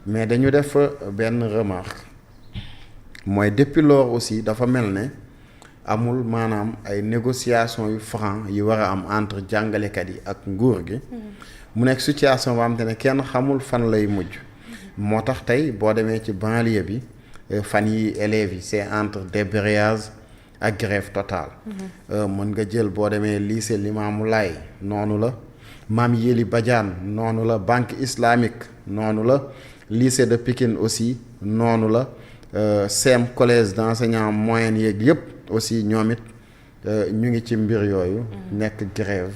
mais dañu def benn remarque mooy depuis lors aussi dafa mel ne amul maanaam ay négociations yu franc yi war a am entre jàngalekat yi ak nguur gi. mu nekk situation boo xamante ne kenn xamul fan lay mujj. moo tax tey boo demee ci banlieue bi fan yi élèves yi c'est entre débrayage ak grève totale. mën nga jël boo demee lycée Limamoulaye noonu la Mame Yéli Badiane noonu la banque islamique noonu la lycée de Pikine aussi noonu la CEM collège d'enseignants moyens yeeg yëpp aussi ñoom it ñu ngi ci mbir yooyu. nekk grève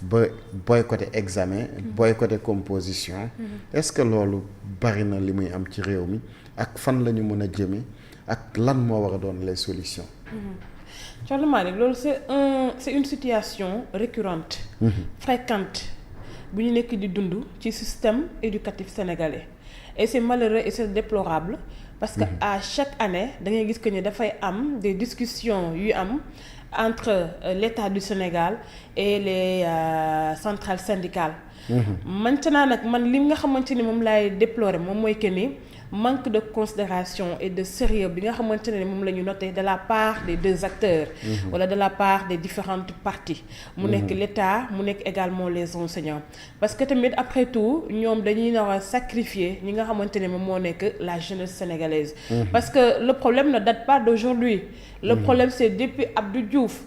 ba boycotté examen boycotté composition. est-ce que loolu bari na li muy am ci réew mi ak fan la ñu mën a jëme ak lan moo war a doon les solutions. Thierno Malick loolu c'est une situation récurrente. Fréquente bu ñu nekk di dund ci système éducatif sénégalais et c'est malheureux et c'est déplorable parce que à chaque année da ngay gis que ni dafay am des discussions yu am entre l'État du Sénégal et les centrales syndicales. Maintenant nag man li nga xamante ni moom laay déplorer moom mooy que ni manque de considération et de sérieux bi nga xamante ne moom la ñu noté de la part des deux acteurs. Wala de la part des différentes parties. mu nekk l'État mu nekk également les enseignants. parce que tamit après tout ñoom dañuy nar a sacrifier ñi nga xamante ne moom moo nekk la jeunesse sénégalaise. parce que le problème ne date pas d'aujourd'hui. Le problème c'est depuis Abdou Diouf.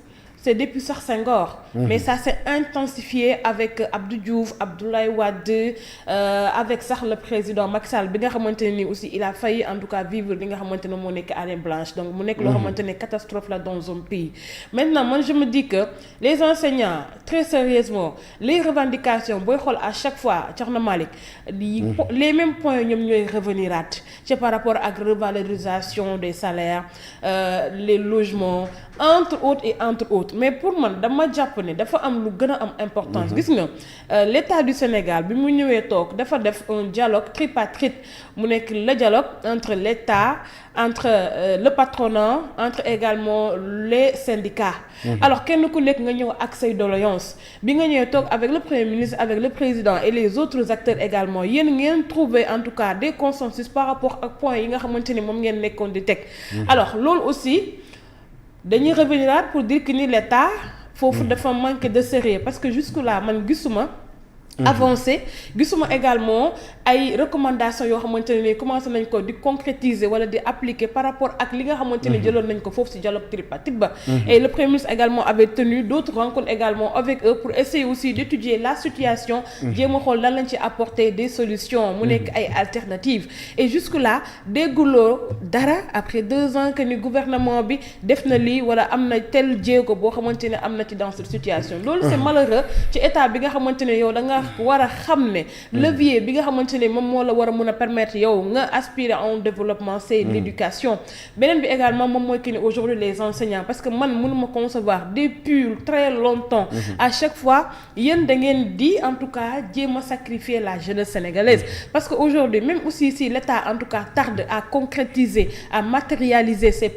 C'est depuis sax Senghor. Mais ça s'est intensifié avec Abdou Diouf, Abdoulaye Wade, avec sax le président Macky Sall bi nga xamante ne nii aussi il a failli en tout cas vivre li nga xamante ne moo nekk année blanche donc mu nekk loo xamante ne catastrophe la dans un pays. Maintenant man je me dis que les enseignants très sérieusement les revendications booy xool à chaque fois Thierno Malick les mêmes points ñoom ñooy reveniraat c'est par rapport ak revalorisation des salaires les logements entre autres et entre autres. Mais pour man dama jàpp ne dafa am lu gën a am importance. gis nga l'État du Sénégal bi mu ñëwee toog dafa def un dialogue tripartite mu nekk le dialogue entre l'État entre le patronat entre également les syndicats. Alors kenn ku nekk nga ñëw ak say doléances bi nga ñëwee toog avec le Premier ministre avec le président et les autres acteurs également yéen ngeen trouver en tout cas des consensus par rapport ak points yi nga xamante ni moom ngeen nekkoon di teg. Alors loolu aussi. Dañuy revenir pour dire que ni l'État foofu dafa manque de sérieux parce que jusque-là man gisuma avancé gisuma également ay recommandations yoo xamante ne commencé nañ ko di concrétiser wala di appliquer par rapport ak li nga xamante ne jëloon nañ ko foofu ci dialogue tripartite ba. Et le Premier ministre également avait tenu d'autres rencontres également avec eux pour essayer aussi d'étudier la situation. jéem a xool lan lañ ci apporter des solutions mu nekk ay alternatives. Et jusque-là dégguloo dara après 2 ans que ni gouvernement bi def na lii wala am na tel jéego boo xamante ne am na ci dans cette situation. Loolu c'est malheureux ci état bi nga xamante ne yow da nga war a xam ne levier bi nga xamante ne moom moo la war a mën a permettre yow nga aspirer à un développement c'est l'éducation. Beneen bi également moom mooy que ni aujourd'hui les enseignants parce que man mënuma concevoir depuis très longtemps à chaque fois yéen da ngeen di en tout cas jéem a sacrifier la jeunesse sénégalaise parce que aujourd'hui même aussi si l'État en tout cas tarde à concrétiser à matérialiser ses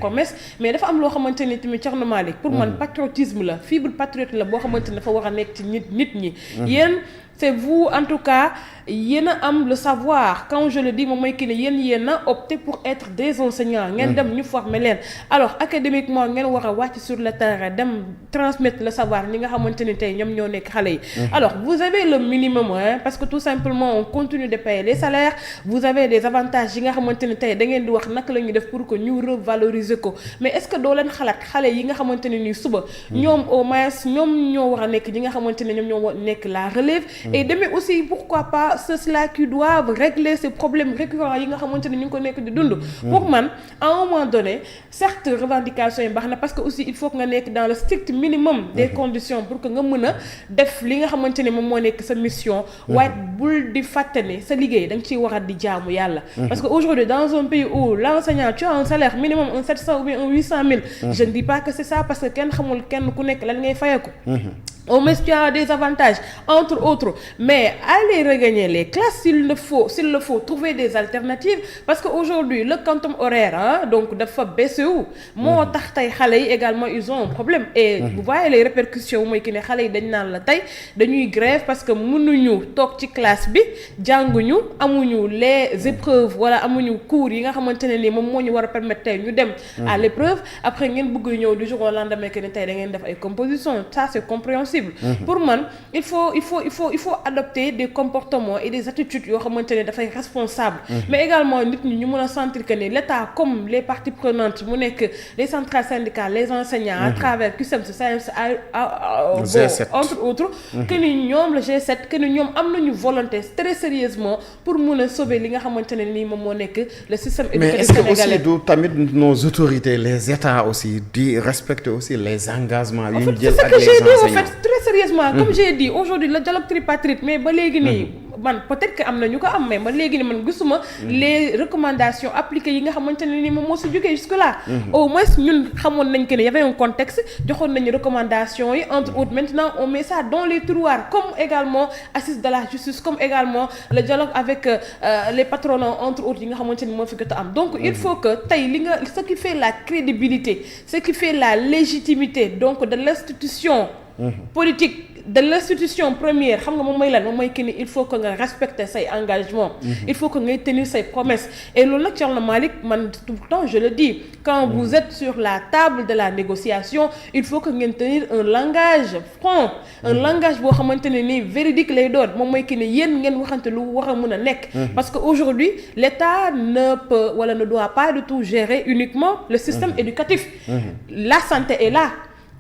promesses mais dafa am loo xamante ni tamit Thierno Malick pour man patriotisme la fibre patriote la boo xamante ni dafa war a nekk ci nit ñi. C'est vous en tout cas yéen a am le savoir quand je le dis moom mooy que ne yéen a opté pour être des enseignants ngeen dem ñu former leen alors académiquement ngeen war a wàcc sur le terrain dem transmettre le savoir ñi nga xamante ni tey ñoom ñoo nekk xale yi. Alors vous avez le minimum parce que tout simplement on continue de payer les salaires vous avez des avantages yi nga xamante ni tey da ngeen di wax naka la ñuy def pour que ñu revaloriser ko mais est-ce que doo leen xalaat xale yi nga xamante ne nii suba ñoom au moins ñoom ñoo war a nekk ñi nga xamante ne ñoom ñoo nekk la relève. Et demain aussi pourquoi pas ceux-là qui doivent régler ces problèmes récurrents yi nga xamante ne ñu ngi ko nekk di dund. Pour man à un moment donné certes revendications yi baax na parce que aussi il faut que nga nekk dans le strict minimum des conditions pour que nga mën a def li nga xamante ne moom moo nekk sa mission. waaye bul di fàtte ne sa liggéey da nga ciy war a di jaamu yàlla. parce que aujourd'hui dans un pays où l'enseignant tu as un salaire minimum un 700 ou bien un 800 000. Je ne dis pas que c'est ça parce que kenn xamul kenn ku nekk lan ngay fayeeku. au moins tu as des avantages entre autres, mais aller regagner les classes s'il le faut trouver des alternatives, parce que aujourd'hui le quantum horaire donc dafa baissé wu moo tax tey xale yi également ils ont un problème et vous voyez les répercussions mooy ki ne xale yi dañ naan la tey dañuy grève parce que mënuñu toog ci classe bi jànguñu amuñu les épreuves wala amuñu cours yi nga xamante ne ni moom moo ñu war a permettre tey ñu dem à l'épreuve, après ngeen bëgg ñëw du jour au lendemain que ne tey da ngeen def ay compositions, ça c'est compréhensible. Pour man il faut adopter des comportements et des attitudes yoo xamante ne dafay responsable, mais également nit ñi ñu mën a sentir que ne l'État comme les parties prenantes mu nekk les centrales syndicales, les enseignants à travers CUSEMS, SAEMS entre autres, que ni ñoom le G7 que ni ñoom am nañu volonté très sérieusement pour mën a sauver li nga xamante ne nii moom moo nekk le système éducatif sénégalais. Mais est-ce que aussi du tamit nos autorités, les États aussi di respecter aussi les engagements yu ñu jël ak les enseignants? Très sérieusement, comme j'ai dit aujourd'hui le dialogue tripartite, mais ba léegi nii man peut-être que am na ñu ko am, mais ba léegi nii man gisuma les recommandations appliquées yi nga xamante ne ni moom moo si jógee jusque là. Au moins ñun xamoon nañ que ne y avait un contexte, joxoon nañu recommandations yi entre autres. Maintenant on met ça dans les tiroirs, comme également assise de la justice, comme également le dialogue avec les patronats entre autres yi nga xamante ni moo fi jot a am. Donc il faut que tey li nga ce qui fait la crédibilité, ce qui fait la légitimité donc de l'institution politique, de l'institution première, xam nga moom mooy lan moom mooy que ni il faut que nga respecter say engagements, il faut que ngay tenir say promesses. Et loolu nag Thierno Malick man tout le temps je le dis, quand vous êtes sur la table de la négociation, il faut que ngeen tenir un langage franc, un langage boo xamante ne nii véridique lay doon, moom mooy que ni yéen ngeen waxante lu war a mën a nekk. Parce que aujourd'hui l'État ne peut wala ne doit pas du tout gérer uniquement le système éducatif. La santé est là,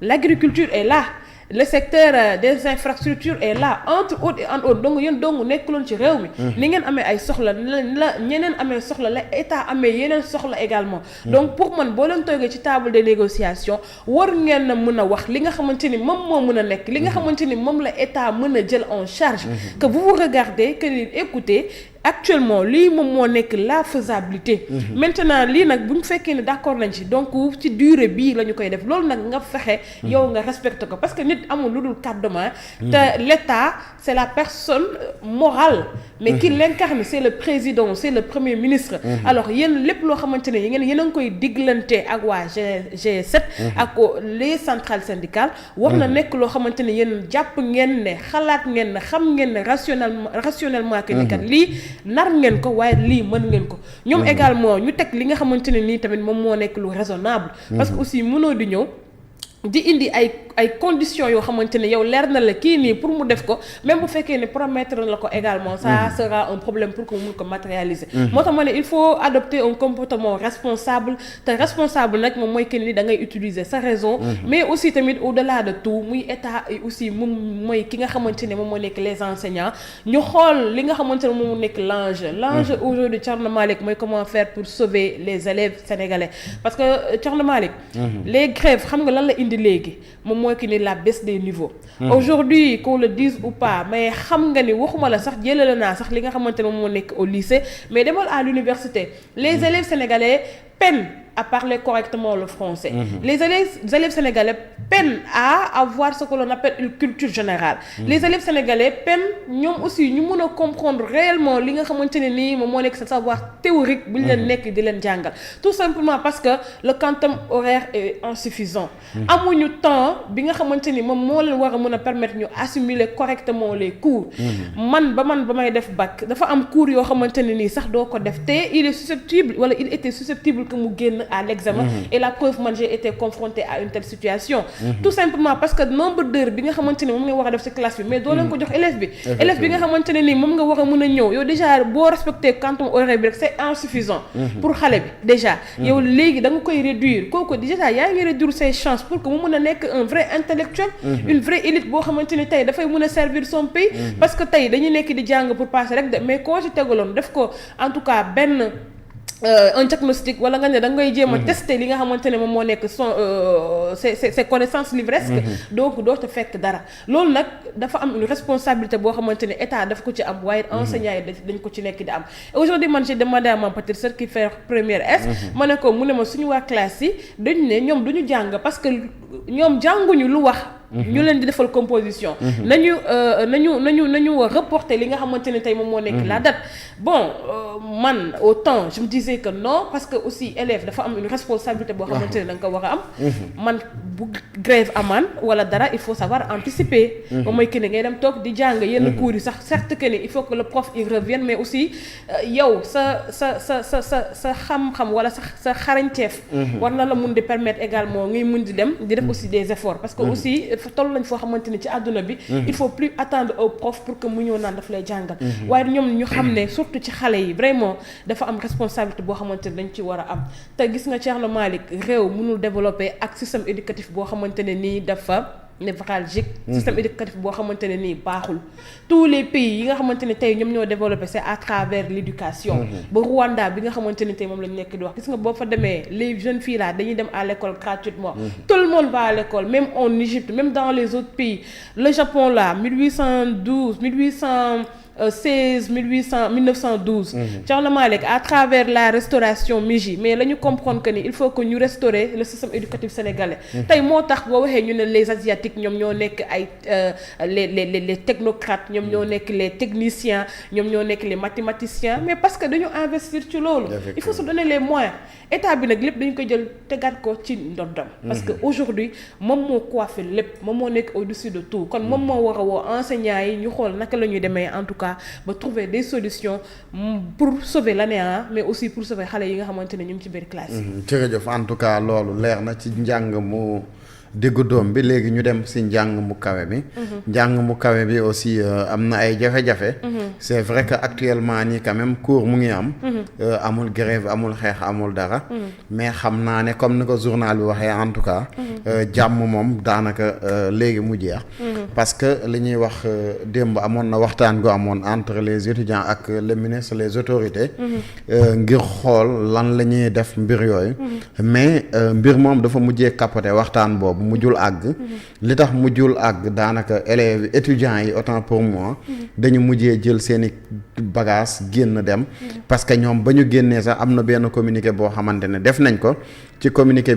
l'agriculture est là, le secteur des infrastructures est là, entre autres et entre autres. Donc yéen dong nekkuloon ci réew mi ni ngeen amee ay soxla la ñeneen amee soxla la état amee yeneen soxla également. Donc pour man boo leen toogee ci table de négociation war ngeen na mën a wax li nga xamante ni moom moo mën a nekk, li nga xamante ni moom la état mën a jël en charge, que vous regardez, que écoutez actuellement lii moom moo nekk la faisabilité. Maintenant lii nag bu ñu fekkee ne d'accord nañ ci, donc ci durée bii la ñu koy def, loolu nag nga fexe yow nga respecté ko, parce que nit amul lu dul carte de main te l'État c'est la personne morale mais qui l'incarne, c'est le président, c'est le premier ministre. Alors yéen lépp loo xamante ne yéen a ngi koy diglante ak waa G7 ak les centrales syndicales war na nekk loo xamante ne yéen jàpp ngeen ne xalaat ngeen ne xam ngeen ne rationnellement que ni kat lii nar ngeen ko waaye lii mën ngeen ko. Ñoom également ñu teg li nga xamante ne nii tamit moom moo nekk lu raisonnable, parce que aussi mënoo di ñëw di indi ay conditions yoo xamante ne yow leer na la kii nii pour mu def ko, même bu fekkee ne promettre la ko également, ça sera un problème pour que mu mun ko matérialiser. Moo tax ma ne il faut adopter un comportement responsable, te responsable nag moom mooy que ni da ngay utiliser sa raison, mais aussi tamit au-delà de tout muy état et aussi moom mooy ki nga xamante ne moom moo nekk les enseignants, ñu xool li nga xamante ne moom moo nekk l'enjeu aujourd'hui Thierno Malick mooy comment faire pour sauver les élèves sénégalais. Parce que Thierno Malick les grèves xam nga lan la indi léegi moom mooy que ni la baisse des niveaux. Aujourd'hui qu'on le dise ou pas, mais xam nga ni waxuma la sax jëlale naa sax li nga xamante ne moom moo nekk au lycée, mais demal à l'université les élèves sénégalais peinent à parler correctement le français. Les élèves sénégalais peinent à avoir ce que l'on appelle une culture générale. Les élèves sénégalais peinent ñoom aussi ñu mën a comprendre réellement li nga xamante ne nii moom moo nekk sa savoir théorique bu ñu leen nekk di leen jàngal. Tout simplement parce que le quantum horaire est insuffisant. Amuñu temps bi nga xamante ni moom moo leen war a mën a permettre ñu assimiler correctement les cours. man ba may def bac dafa am cours yoo xamante ne nii sax doo ko def te il est susceptible wala il était susceptible que mu génn à l'examen. Et la preuve man j'ai été confrontée à une telle situation. Tout simplement parce que nombre d'heures bi nga xamante ni moom nga war a def ci classe bi mais doo leen ko jox élève bi. Élève bi nga xamante ne nii moom nga war a mën a ñëw yow déjà boo respecté quantum horaire bi rek c'est insuffisant pour xale bi déjà. Yow léegi da nga koy réduire kooku déjà yaa ngi réduire ses chances pour que mu mën a nekk un vrai intellectuel, une vraie élite boo xamante ni tey dafay mën a servir son pays. Parce que tey dañuy nekk di jàng pour passer rek de, mais koo ci tegaloon def ko en tout cas benn un diagnostic wala nga ne da ngay jéem a tester li nga xamante ne moom moo nekk son ses connaissances livresques, donc doo te fekk dara. Loolu nag dafa am une responsabilité boo xamante ne état dafa ko ci am waaye enseignants yi dañ ko ci nekk di am. Aujourd'hui man j'ai demandé à ma petite sœur qui fait première S, ma ne ko mu ne ma suñu waa classe yi dañu ne ñoom duñu jàng parce que ñoom jànguñu lu wax ñu leen di defal composition. nañu reporter li nga xamante ne tey moom moo nekk la date. Bon man autant je me disais que non parce que aussi élève dafa am une responsabilité boo xamante ne da nga ko war a am. man bu grève amaan wala dara il faut savoir anticiper. moom mooy que ne ngay dem toog di jàng yenn cours yi sax certes que ne il faut que le prof il revienne mais aussi yow sa xam-xam wala sa xarañteef. war na la mun di permettre également ngay mun di dem di def aussi des efforts parce que aussi toll nañ foo xamante ni ci àdduna bi. il faut plus attendre au prof pour que mu ñëw naan daf lay jàngal. waaye ñoom ñu xam ne surtout ci xale yi vraiment dafa am responsabilité boo xamante ne dañ ci war a am te gis nga Thierno Malick réew mënul développer ak système éducatif boo xamante ne nii dafa névralgique. Système éducatif boo xamante ne nii baaxul. tous les pays yi nga xamante ne tey ñoom ñoo développé c'est à travers l'éducation. ba Rwanda bi nga xamante ne tey moom lañu nekk di wax gis nga boo fa demee les jeunes filles là dañuy dem à l'école gratuitement. tout le monde va à l'école même en Égypte même dans les autres pays le Japon là 1912. Thierno Malick à travers la restauration Meiji mais la ñu comprendre que ni il faut que ñu restaurer le système éducatif sénégalais. tey moo tax boo waxee ñu ne les asiatiques ñoom ñoo nekk ay les technocrates ñoom ñoo nekk les techniciens ñoom ñoo nekk les mathématiciens mais parce que dañu investir ci loolu. il faut se donner les moyens état bi nag lépp dañu ko jël tegaat ko ci ndoddam. parce que aujourd'hui moom moo coiffé lépp moom moo nekk au-dessus de tout kon moom moo war a woo enseignants yi ñu xool naka la ñuy demee en tout cas. ba trouver des solutions pour sauver l'année mais aussi pour sauver xale yi nga xamante ne ñu ngi ci biir classe yi. jërëjëf en tout cas loolu leer na ci njàng mu diggu doom bi léegi ñu dem si njàng mu kawe bi. njàng mu kawe bi aussi am na ay jafe-jafe. c'est vrai que actuellement nii quand même cours mu ngi am. amul grève amul xeex amul dara. mais xam naa ne comme ni ko journal bi waxee en tout cas. jàmm moom daanaka léegi mu jeex. parce que li ñuy wax démb amoon na waxtaan gu amoon entre les étudiants ak le ministre les autorités. ngir xool lan la ñuy def mbir yooyu. mais mbir moom dafa mujjee capoter waxtaan boobu. mujjul àgg li tax mujjul àgg daanaka élèves étudiants yi autant pour moi dañu mujjee jël seeni bagages génn dem parce que ñoom ba ñu génnee sax am na benn communiqué boo xamante ne def nañ ko ci communiqué